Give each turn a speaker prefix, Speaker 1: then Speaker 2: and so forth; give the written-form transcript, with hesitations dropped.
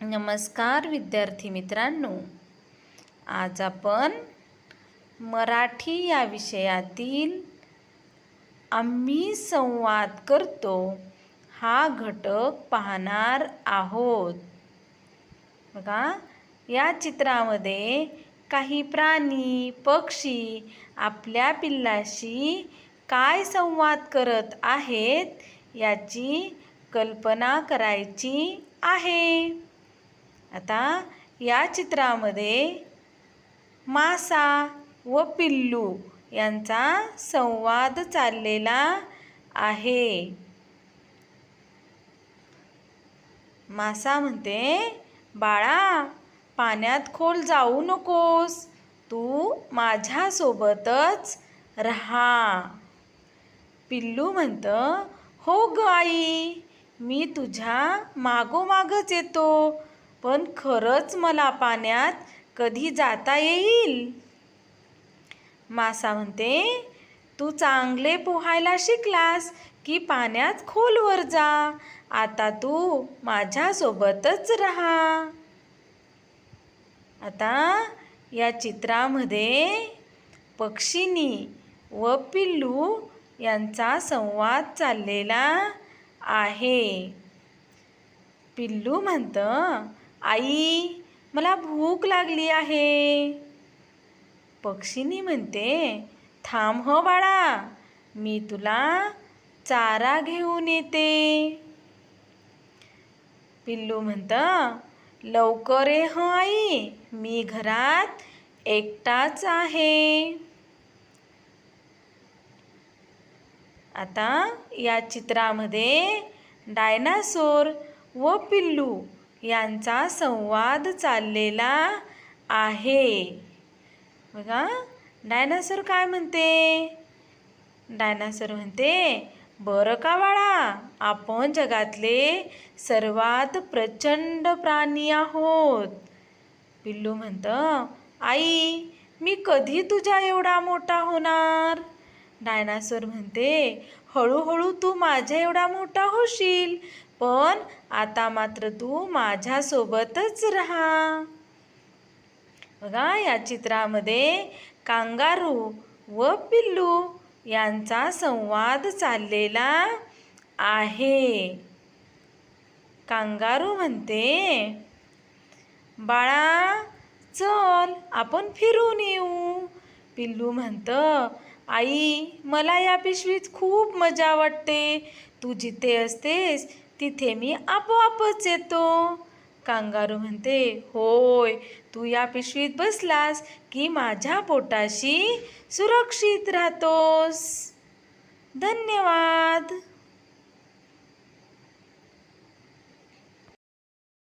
Speaker 1: नमस्कार विद्यार्थी मित्रांनो, आज आपण मराठी या विषयातील आम्ही संवाद करतो हा घटक पाहणार आहोत. बघा, या चित्रामध्ये काही प्राणी पक्षी आपल्या पिल्लाशी काय संवाद करत आहेत याची कल्पना करायची आहे. आता या चित्रामध्ये मासा व पिल्लू यांचा संवाद चाललेला आहे. मासा म्हणते, बाळा, पाण्यात खोल जाऊ नकोस, तू माझ्यासोबतच राहा. पिल्लू म्हणतं, हो ग आई, मी तुझ्या मागोमागच येतो, पण खरंच मला पाण्यात कधी जाता येईल? मासा म्हणते, तू चांगले पोहायला शिकलास की पाण्यात खोलवर जा, आता तू माझ्यासोबतच राहा. आता या चित्रामध्ये पक्षिणी व पिल्लू यांचा संवाद चाललेला आहे. पिल्लू म्हणतं, आई, मला भूक लागली आहे. पक्षिणी म्हणते, थांब ह बाळा, मी तुला चारा घेऊन येते. पिल्लू म्हणतं, लवकर ये ह आई, मी घरात एकटाच आहे. आता या चित्रामध्ये डायनासोर व पिल्लू यांचा संवाद चाललेला आहे. बघा, डायनासोर काय म्हणते? डायनासोर म्हणते, बरं का बाळा, आपण जगातले सर्वात प्रचंड प्राणी आहोत. पिल्लू म्हणतं, आई, मी कधी तुझ्या एवढा मोठा होणार? डायनासोर म्हणते, हळूहळू तू माझ्या एवढा मोठा होशील, पण आता मात्र तू माझ्यासोबतच राहा. बघा, या चित्रामध्ये कांगारू व पिल्लू यांचा संवाद चाललेला आहे. कांगारू म्हणते, बाळा, चल आपण फिरून येऊ. पिल्लू म्हणतं, आई, मला या पिशवीत खूप मजा वाटते, तू जिथे असतेस तिथे मी आपोआपच येतो. कांगारू म्हणते, होय, तू या पिशवीत बसलास की माझ्या पोटाशी सुरक्षित राहतोस. धन्यवाद.